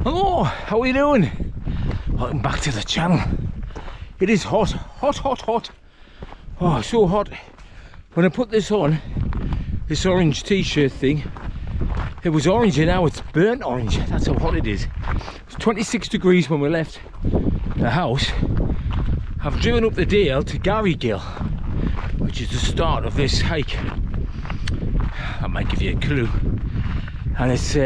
Hello, how are you doing? Welcome back to the channel. It is hot, hot, hot, hot. Oh, so hot. When I put this on, this orange t-shirt thing, it was orange and now it's burnt orange. That's how hot it is. It's 26 degrees when we left the house. I've driven up the dale to Garrygill, which is the start of this hike. That might give you a clue. And it's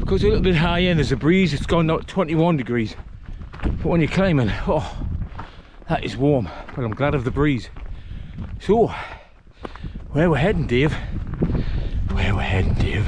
goes a little bit higher and there's a breeze. It's gone down to 21 degrees. But when you're climbing, oh, that is warm. But I'm glad of the breeze. So, where we're heading, Dave? Where we're heading, Dave?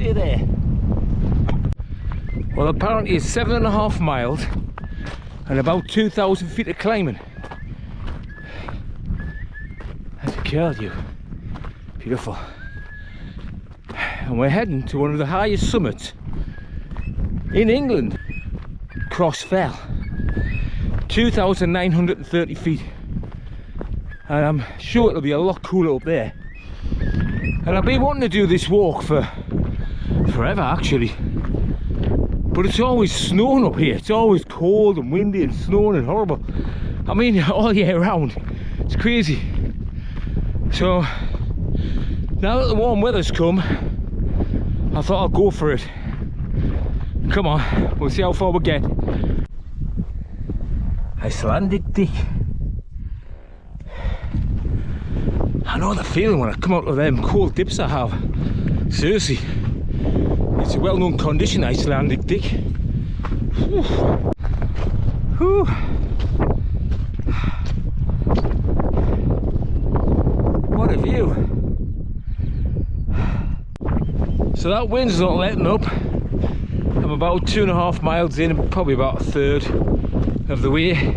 There. Well, apparently it's 7.5 miles and about 2,000 feet of climbing. That's a curl, you. Beautiful. And we're heading to one of the highest summits in England, Cross Fell, 2,930 feet. And I'm sure it'll be a lot cooler up there. And I've been wanting to do this walk for forever actually, but it's always snowing up here. It's always cold and windy and snowing and horrible. I mean, all year round. It's crazy. So now that the warm weather's come, I thought I'll go for it. Come on, we'll see how far we get. Icelandic Dick. I know the feeling when I come out of them cold dips I have. Seriously. It's a well-known condition, Icelandic Dick. Whew. Whew. What a view. So that wind's not letting up. I'm about 2.5 miles in, probably about a third of the way.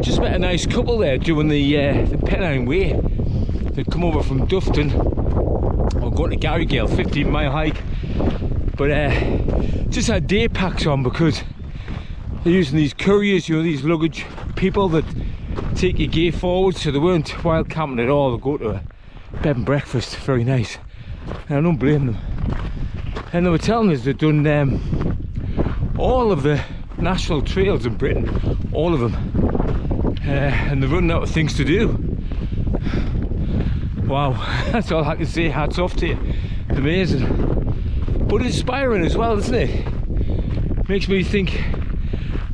Just met a nice couple there doing the Pennine Way. They'd come over from Dufton or going to Garrygill, 15-mile hike. But just had day packs on because they're using these couriers, you know, these luggage people that take your gear forward, so they weren't wild camping at all. They go to a bed and breakfast, very nice. And I don't blame them. And they were telling us they'd done all of the national trails in Britain, all of them. And they're running out of things to do. Wow, that's all I can say, hats off to you. Amazing. But inspiring as well, doesn't it? Makes me think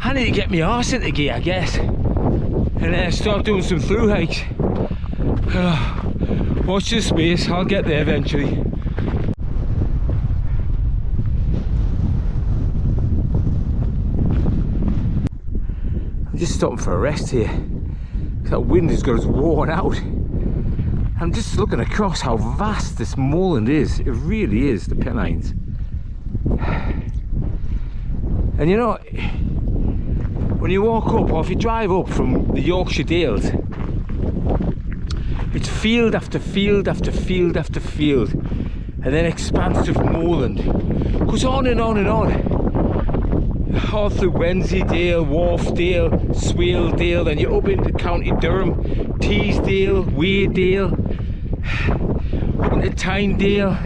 I need to get my arse into gear, I guess, and start doing some through hikes. Watch this space, I'll get there eventually. I'm just stopping for a rest here. That wind has got us worn out. I'm just looking across how vast this moorland is. It really is, the Pennines. And you know, when you walk up, or if you drive up from the Yorkshire Dales, it's field after field after field after field, and then expansive moorland. Goes on and on and on. All through Wensleydale, Wharfdale, Swaledale, then you're up into County Durham, Teesdale, Weardale, up into Tynedale,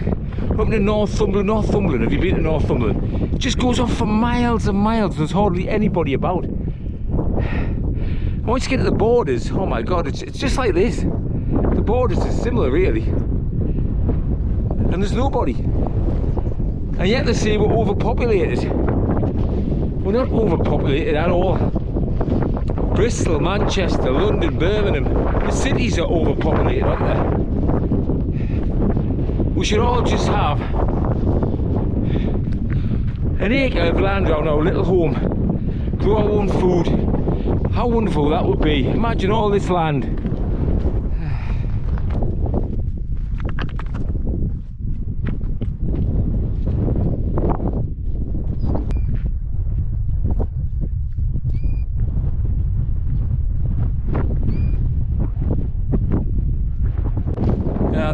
up to Northumberland. Northumberland, have you been to Northumberland? It just goes on for miles and miles. There's hardly anybody about. Once you get to the borders, oh my god, it's just like this. The borders is similar really. And there's nobody. And yet they say we're overpopulated. We're not overpopulated at all. Bristol, Manchester, London, Birmingham, the cities are overpopulated, aren't they? We should all just have an acre of land around our little home, grow our own food, How wonderful that would be. Imagine all this land.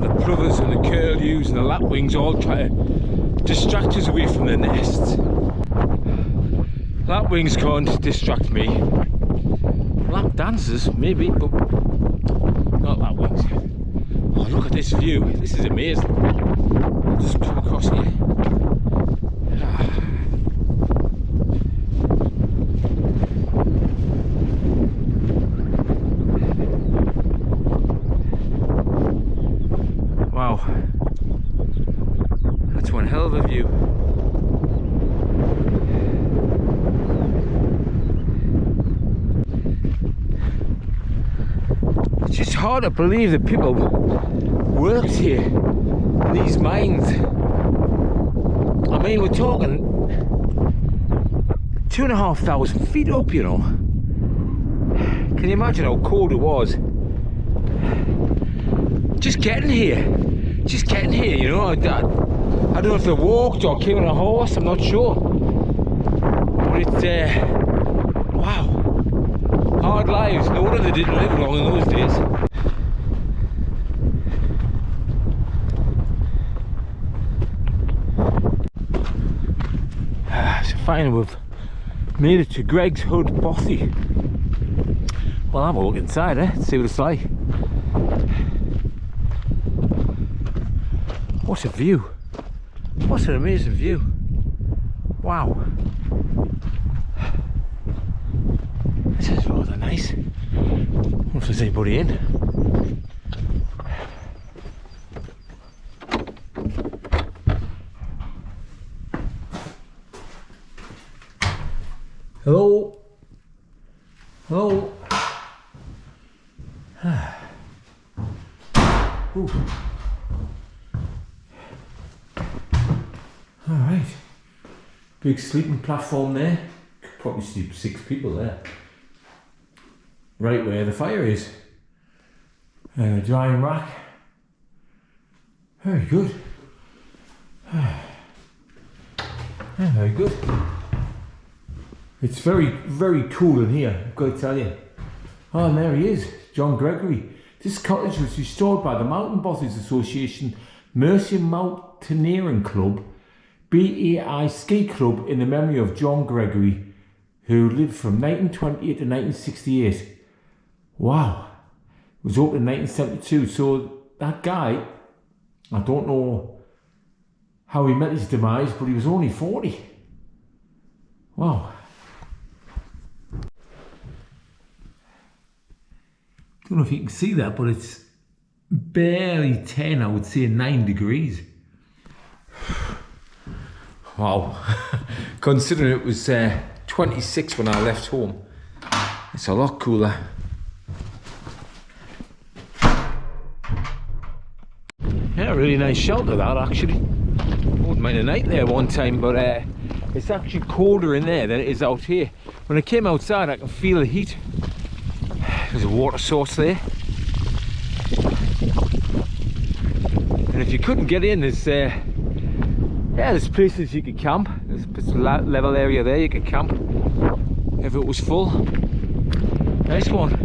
The plovers and the curlews and the lapwings all try to distract us away from the nests. Lapwings can't distract me. Lap dancers, maybe, but not lapwings. Oh, look at this view. This is amazing. I'll just come across here. Wow, that's one hell of a view. It's just hard to believe that people worked here in these mines. I mean, we're talking 2,500 feet up, you know. Can you imagine how cold it was? Just getting here, you know. I don't know if they walked or came on a horse, I'm not sure. But it's, wow, hard lives. No wonder they didn't live long in those days. So finally we've made it to Greg's Hut Bothy. Well, have a look inside, see what it's like. What a view. What an amazing view. Wow. This is rather nice. I wonder if there's anybody in. Hello? Hello? Ooh. Alright, big sleeping platform there. Could probably sleep 6 people there. Right where the fire is. And a drying rack. Very good. Yeah, very good. It's very, very cool in here, I've got to tell you. Oh, and there he is, John Gregory. This cottage was restored by the Mountain Bothies Association, Mercian Mountaineering Club, BAI Ski Club in the memory of John Gregory, who lived from 1928 to 1968. Wow. It was opened in 1972, so that guy, I don't know how he met his demise, but he was only 40. Wow. Don't know if you can see that, but it's barely 10, I would say 9 degrees. Wow. Considering it was 26 when I left home, it's a lot cooler. Yeah, really nice shelter that actually. Wouldn't mind a night there one time, but it's actually colder in there than it is out here. When I came outside I can feel the heat. There's a water source there. And if you couldn't get in, there's places you could camp. There's a level area there you could camp if it was full. Nice one.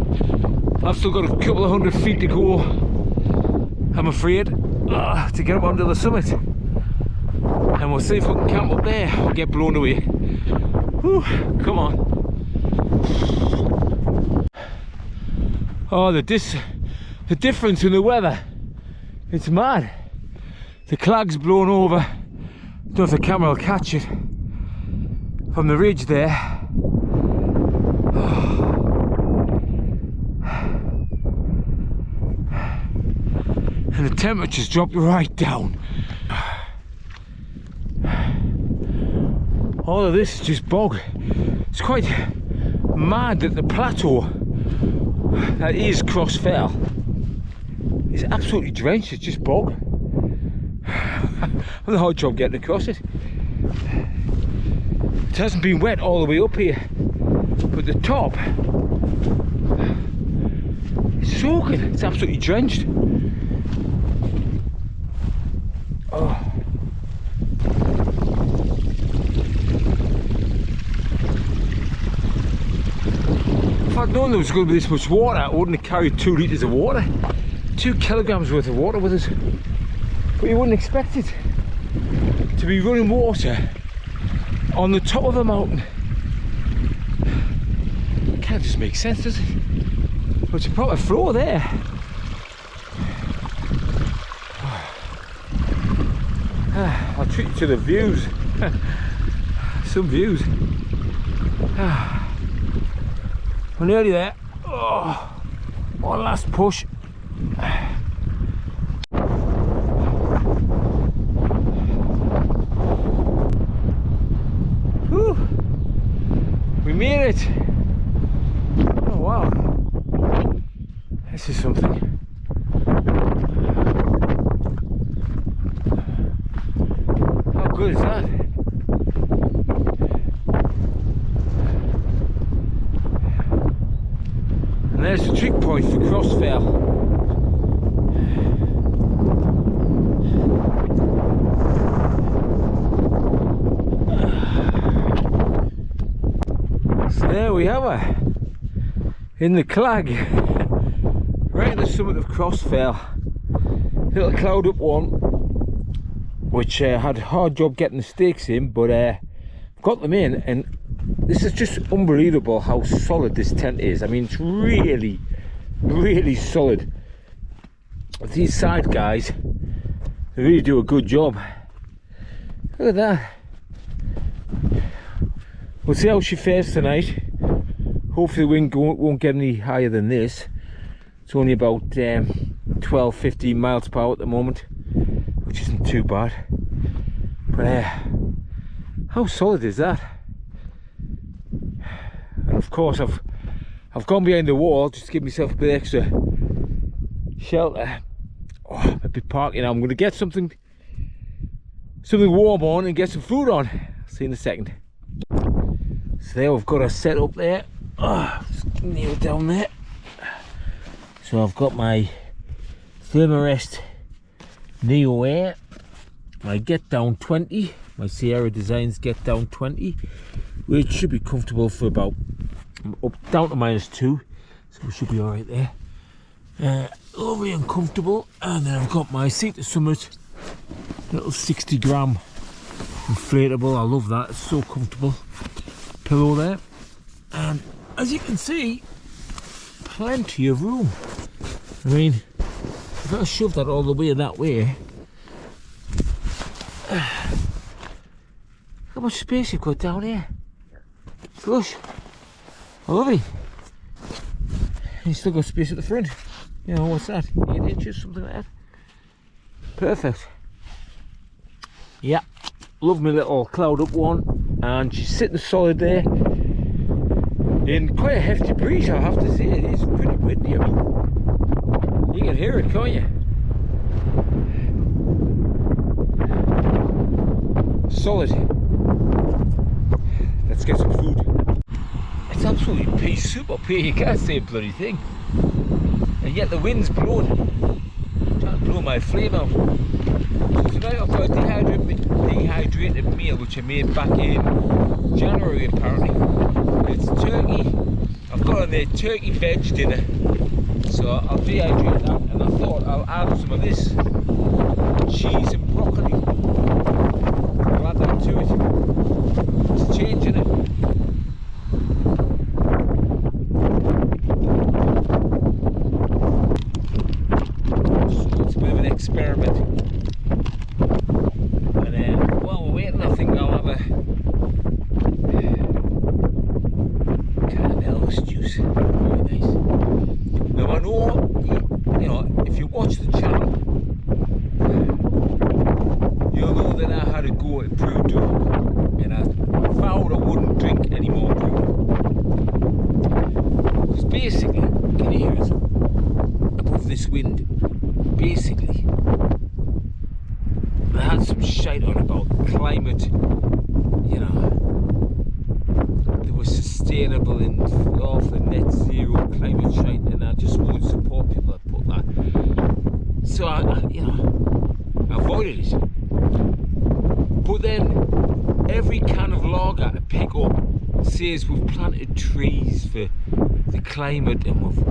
I've still got a couple of 100 feet to go, I'm afraid, to get up onto the summit. And we'll see if we can camp up there or get blown away. Whew, come on. Oh, the difference in the weather. It's mad. The clag's blown over. Don't know if the camera will catch it from the ridge there. And the temperature's dropped right down. All of this is just bog. It's quite mad that the plateau that is Cross Fell is absolutely drenched. It's just bog. I've had a hard job getting across it. It hasn't been wet all the way up here. but the top is soaking. It's absolutely drenched. Oh. If I'd known there was going to be this much water, I wouldn't have carried 2 litres of water. 2 kilograms worth of water with us. But you wouldn't expect it to be running water on the top of a mountain. It can't just make sense, does it? But it's a proper floor there. I'll treat you to the views. Some views. We're nearly there. Oh, one last push. Whew. We made it. Oh wow. This is something. How good is that? And there's the trick point for Crossfell. So there we have her, in the clag, right at the summit of Crossfell. Little cloud up one, which had a hard job getting the stakes in, but got them in, and this is just unbelievable how solid this tent is. I mean, it's really, really solid. These side guys, they really do a good job. Look at that. We'll see how she fares tonight. Hopefully the wind won't get any higher than this. It's only about 12-15 miles per hour at the moment, which isn't too bad. But how solid is that? And of course I've gone behind the wall just to give myself a bit extra shelter. Oh, a bit parking now. I'm going to get something warm on and get some food on. I'll see you in a second. So there we've got a set up there. Oh, kneel down there. So I've got my Thermarest Neo Air, my Get Down 20, my Sierra Designs Get Down 20, which should be comfortable for about up down to -2, so we should be all right there. Lovely and comfortable. And then I've got my Seat to Summit little 60-gram inflatable. I love that, it's so comfortable. Pillow there, and as you can see, plenty of room. I mean, if I shove that all the way that way, how much space you've got down here. It's lush. I love it. And you still got space at the front. You know, what's that? 8 inches, something like that. Perfect. Yeah, love my little cloud up one, and she's sitting solid there in quite a hefty breeze, I have to say. It is pretty windy. I mean, you can hear it, can't you? Solid. Let's get some food. It's absolutely pea soup up here, you can't say a bloody thing. And yet the wind's blowing. I'm trying to blow my flame out. So tonight I've got a dehydrated meal which I made back in January apparently. It's turkey. I've got on there turkey veg dinner. So I'll dehydrate that, and I thought I'll add some of this cheese and broccoli. I'll add that to it. It's a change, isn't it? Experiment. And then while we're waiting, I think I'll have a can of Elvis juice. Very nice. Now I know, you know, if you watch the channel, you'll know that I had a go at brew dog, and I vowed I wouldn't drink any more brew. Because basically, can you hear it? Above this wind, basically, I had some shite on about climate, you know, there was sustainable and all for net zero climate change, and I just won't support people that put that. So I avoided it. But then every can of lager I pick up says we've planted trees for the climate and we've,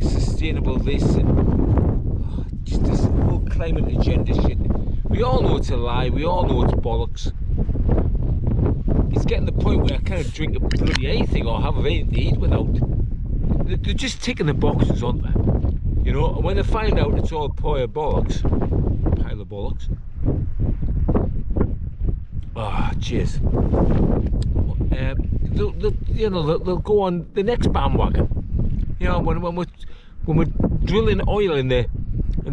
sustainable this and just this whole climate agenda shit. We all know it's a lie, we all know it's bollocks. It's getting to the point where I can't drink a bloody anything or have anything to eat without. They're just ticking the boxes, aren't they? And when they find out it's all pile of bollocks. Cheers. They'll go on the next bandwagon. When we're drilling oil in the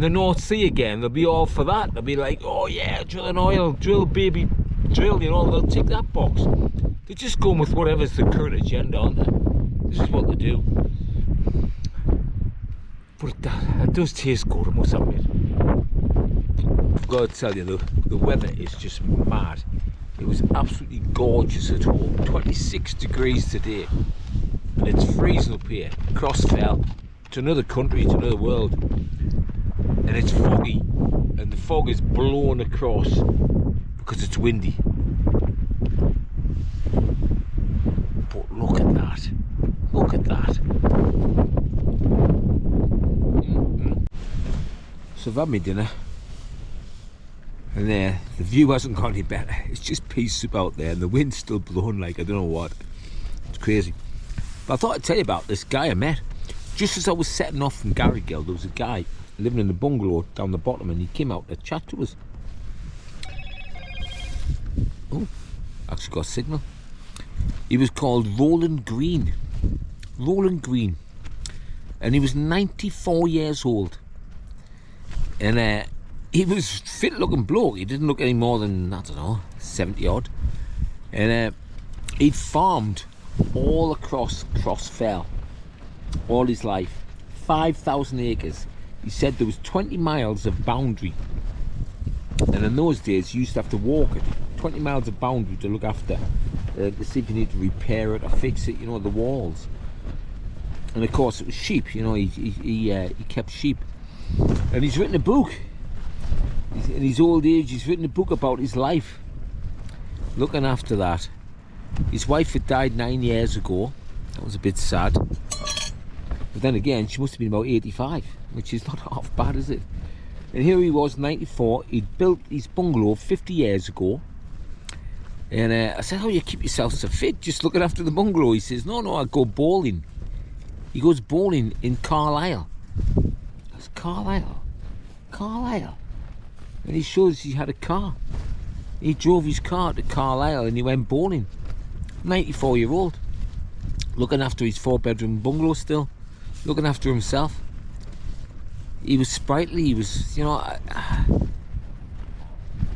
North Sea again, they'll be all for that. They'll be like, oh yeah, drilling oil, drill baby, drill. They'll tick that box. They're just going with whatever's the current agenda, aren't they? This is what they do. But it does taste good, I must admit. I've got to tell you, the weather is just mad. It was absolutely gorgeous at home. 26 degrees today. And it's freezing up here. Crossfell. To another country, to another world. And it's foggy. And the fog is blown across because it's windy. But look at that. Look at that. So I've had my dinner. And the view hasn't got any better. It's just pea soup out there and the wind's still blowing like I don't know what. It's crazy. But I thought I'd tell you about this guy I met. Just as I was setting off from Garrigill, there was a guy living in the bungalow down the bottom and he came out to chat to us. Oh, actually got a signal. He was called Roland Green. Roland Green. And he was 94 years old. And he was fit looking bloke. He didn't look any more than, 70 odd. And he'd farmed all across Crossfell all his life. 5,000 acres. He said there was 20 miles of boundary. And in those days you used to have to walk it. 20 miles of boundary to look after. To see if you need to repair it or fix it, the walls. And of course it was sheep, he kept sheep. And he's written a book. In his old age, he's written a book about his life, looking after that. His wife had died 9 years ago. That was a bit sad. But then again, she must have been about 85, which is not half bad, is it? And here he was, 94. He'd built his bungalow 50 years ago. And I said, how do you keep yourself so fit? Just looking after the bungalow. He says, no, I go bowling. He goes bowling in Carlisle. That's Carlisle. And he shows he had a car. He drove his car to Carlisle and he went bowling. 94-year-old. Looking after his 4-bedroom bungalow still. Looking after himself. He was sprightly. He was,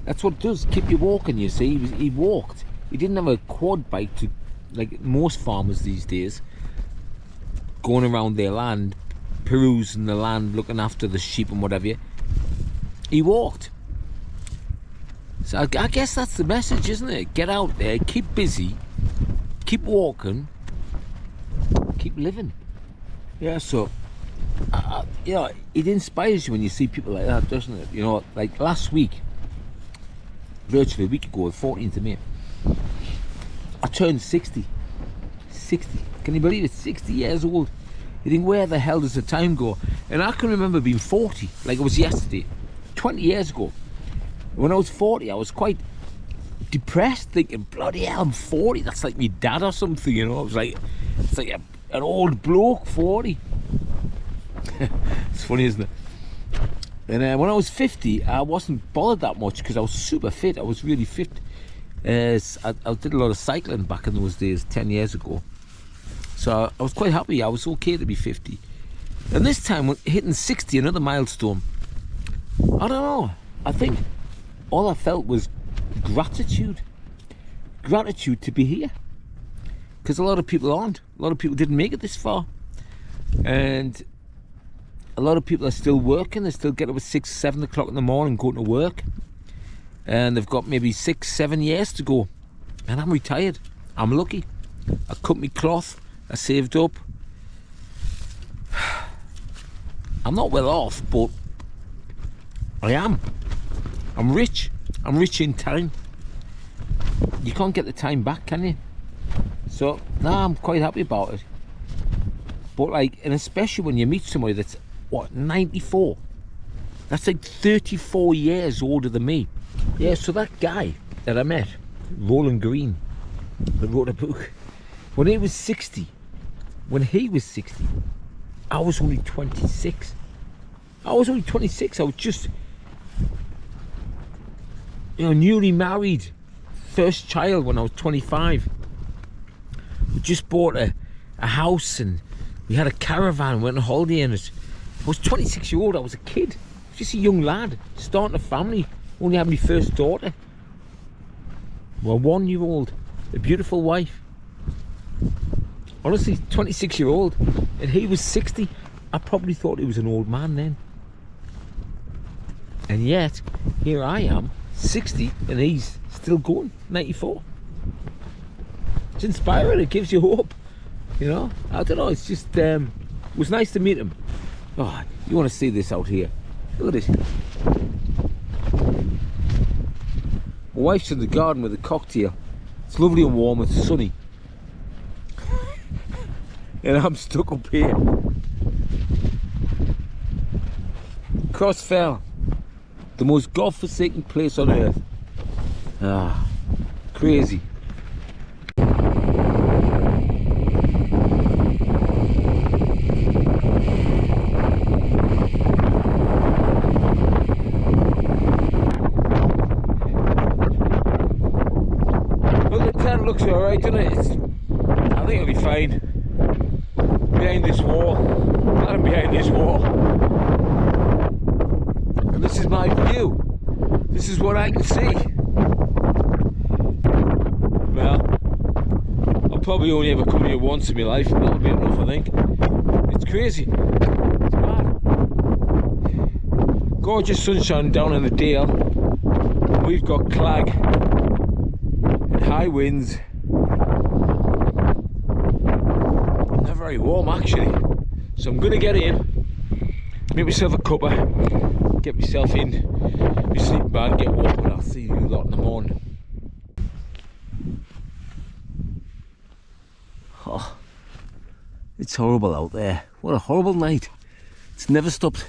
that's what it does. Keep you walking, you see. He walked. He didn't have a quad bike like most farmers these days. Going around their land, perusing the land, looking after the sheep and whatever. He walked. So I guess that's the message, isn't it? Get out there, keep busy, keep walking, keep living. Yeah, so, it inspires you when you see people like that, doesn't it? Like last week, virtually a week ago, the 14th of May, I turned 60. 60. Can you believe it? 60 years old. You think, where the hell does the time go? And I can remember being 40, like it was yesterday, 20 years ago. When I was 40, I was quite depressed, thinking, bloody hell, I'm 40. That's like me dad or something, It was like, it's like an old bloke, 40. It's funny, isn't it? And when I was 50, I wasn't bothered that much because I was super fit. I was really fit. I did a lot of cycling back in those days, 10 years ago. So I was quite happy. I was okay to be 50. And this time, hitting 60, another milestone, I don't know. I think all I felt was gratitude. Gratitude to be here. Because a lot of people aren't. A lot of people didn't make it this far. And a lot of people are still working. They still get up at 6, 7 o'clock in the morning going to work. And they've got maybe 6, 7 years to go. And I'm retired. I'm lucky. I cut my cloth, I saved up. I'm not well off, but I am. I'm rich. I'm rich in time. You can't get the time back, can you? So, nah, I'm quite happy about it. But like, and especially when you meet somebody that's, what, 94? That's like 34 years older than me. Yeah, so that guy that I met, Roland Green, that wrote a book, when he was 60, I was only 26. I was only 26. I was just, you know, newly married, first child when I was 25. We just bought a house and we had a caravan, went on holiday in it. I was 26 years old, I was a kid, just a young lad, starting a family, only had my first daughter. Well, 1 year old, a beautiful wife. Honestly, 26 year old, and he was 60. I probably thought he was an old man then. And yet, here I am, 60, and he's still going, 94. It's inspiring, it gives you hope. You know, I don't know, it's just, it was nice to meet him. Oh, you want to see this out here. Look at this. My wife's in the garden with a cocktail. It's lovely and warm, it's sunny. And I'm stuck up here. Crossfell, the most God-forsaken place on earth. Ah, crazy. Looks alright, doesn't it? I think it'll be fine. Behind this wall. I'm behind this wall. And this is my view. This is what I can see. Well, I'll probably only ever come here once in my life, and that'll be enough, I think. It's crazy. It's mad. Gorgeous sunshine down in the dale. We've got clag. High winds. They're very warm actually, so I'm gonna get in, make myself a cuppa, get myself in my sleeping bag, get walking. I'll see you lot in the morning. Oh, it's horrible out there. What a horrible night. It's never stopped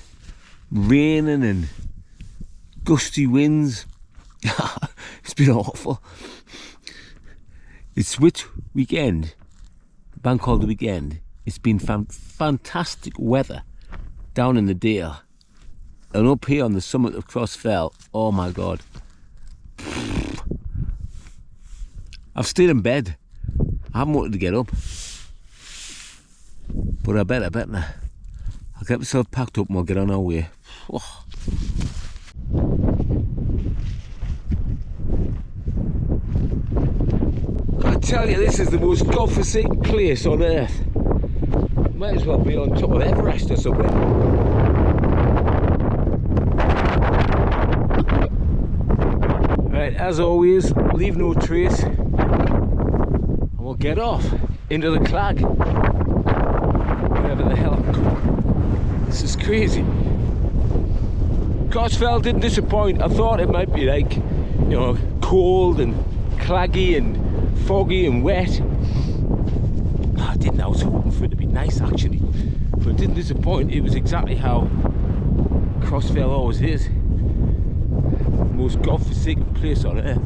raining and gusty winds. It's been awful. It's Switch weekend, bank holiday weekend. It's been fantastic weather down in the Dale, and up here on the summit of Crossfell. Oh my God! I've stayed in bed. I haven't wanted to get up, but I better now. I'll get myself packed up and we'll get on our way. Oh. I tell you, this is the most godforsaken place on earth. Might as well be on top of Everest or something. Right, as always, leave no trace, and we'll get off into the clag. Wherever the hell I'm going. This is crazy. Crossfell didn't disappoint. I thought it might be like, you know, cold and claggy and foggy and wet. I didn't. I was hoping for it to be nice actually, but it didn't disappoint. It was exactly how Crossfell always is. The most godforsaken place on earth.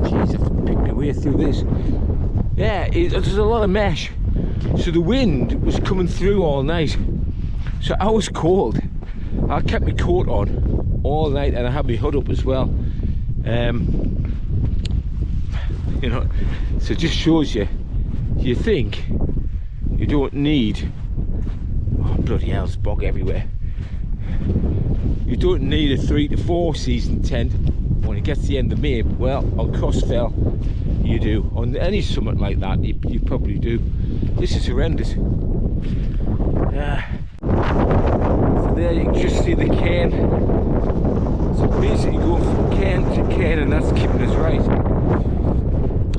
Jeez, I have to pick my way through this. Yeah, there's a lot of mesh, so the wind was coming through all night, so I was cold. I kept my coat on all night and I had my hood up as well. You know, so it just shows you, you think you don't need, oh bloody hell, there's bog everywhere. You don't need a 3 to 4 season tent when it gets to the end of May. Well, on Crossfell you do. On any summit like that you probably do. This is horrendous. So there you can just see the cairn. So basically going from cairn to cairn, and that's keeping us right.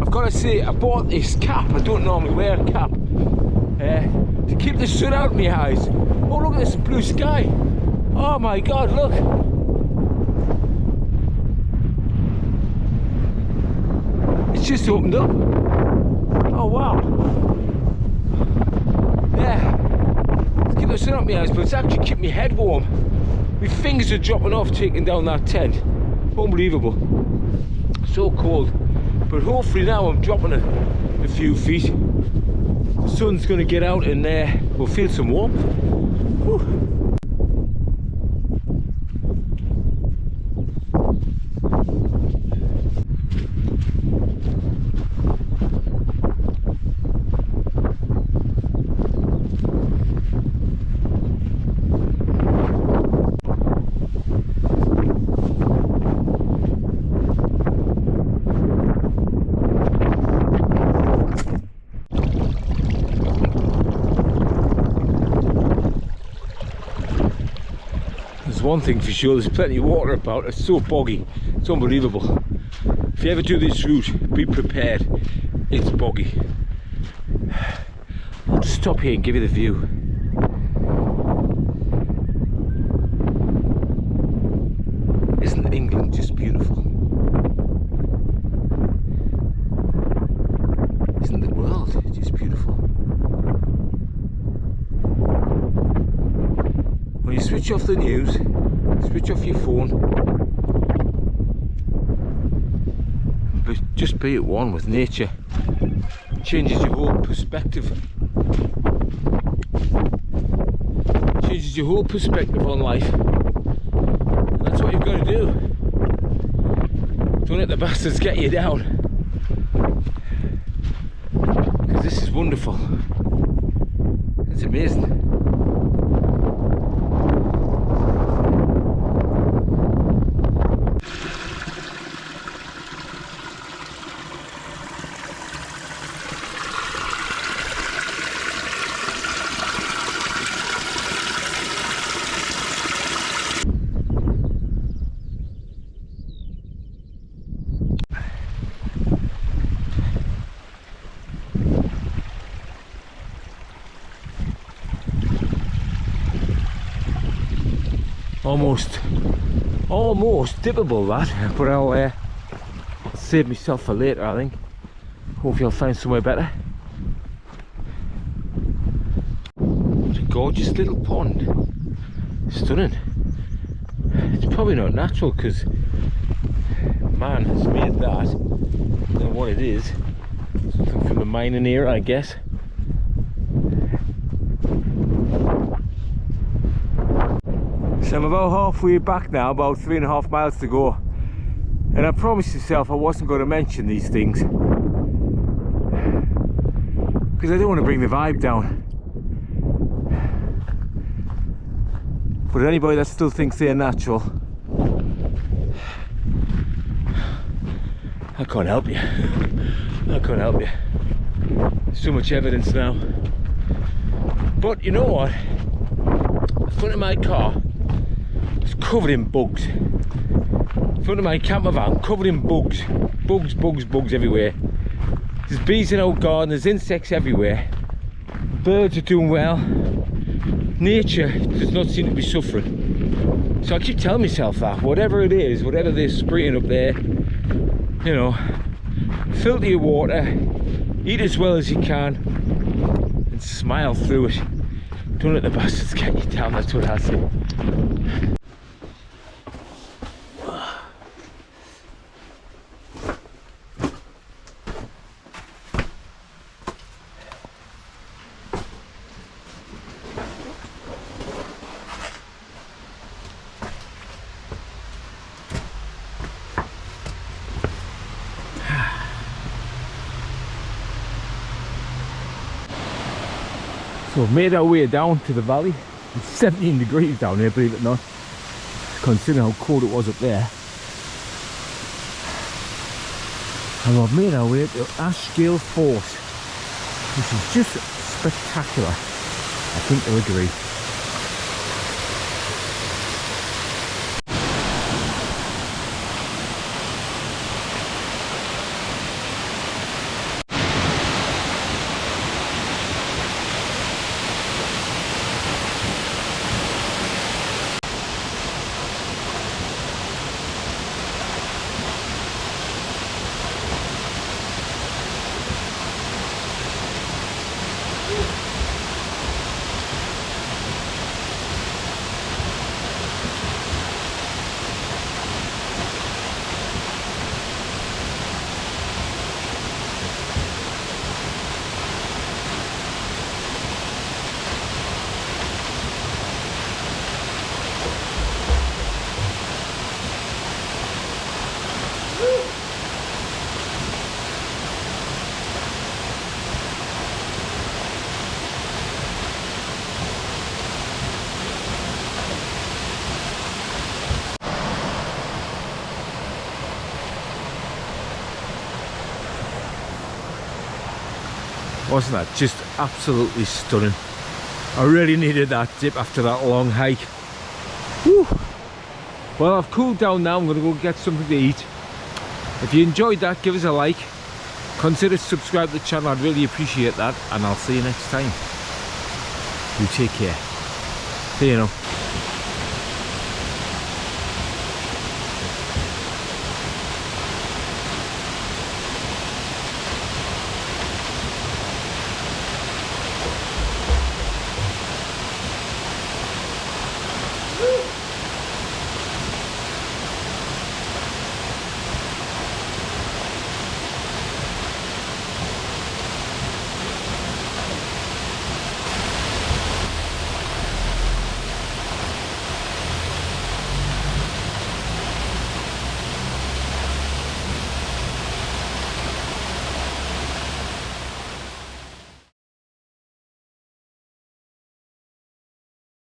I've got to say, I bought this cap. I don't normally wear a cap to keep the sun out of my eyes. Oh, look at this blue sky. Oh my God, look. It's just opened up. Oh wow. Yeah. It's keep the sun out of my eyes, but it's actually kept my head warm. My fingers are dropping off taking down that tent. Unbelievable. So cold. But hopefully now I'm dropping a few feet. The sun's going to get out and we'll feel some warmth. Whew. One thing for sure, there's plenty of water about. It's so boggy, it's unbelievable. If you ever do this route, be prepared, it's boggy. I'll just stop here and give you the view. Isn't England just beautiful? Isn't the world just beautiful? When you switch off the news, switch off your phone, but just be at one with nature. Changes your whole perspective. Changes your whole perspective on life. And that's what you've got to do. Don't let the bastards get you down. Because this is wonderful. It's amazing. Almost dippable that, but I'll save myself for later, I think. Hopefully I'll find somewhere better. What a gorgeous little pond. Stunning. It's probably not natural because man has made that. I don't know what it is. Something from the mining era, I guess. So I'm about halfway back now, about 3.5 miles to go, and I promised myself I wasn't going to mention these things because I don't want to bring the vibe down. But anybody that still thinks they're natural, I can't help you. I can't help you. There's so much evidence now. But you know what? The front of my car is covered in bugs. The front of my camper van covered in bugs. Bugs everywhere. There's bees in our garden, there's insects everywhere. Birds are doing well. Nature does not seem to be suffering. So I keep telling myself that, whatever it is, whatever they're spraying up there, you know, filter your water, eat as well as you can, and smile through it. Don't let the bastards get you down, that's what I say. So we've made our way down to the valley. It's 17 degrees down here, believe it or not, considering how cold it was up there. And we've made our way to Ashgill Force, which is just spectacular, I think you'll agree. Wasn't that just absolutely stunning? I really needed that dip after that long hike. Whew. Well, I've cooled down now. I'm going to go get something to eat. If you enjoyed that, give us a like. Consider subscribe to the channel. I'd really appreciate that. And I'll see you next time. You take care. See you now.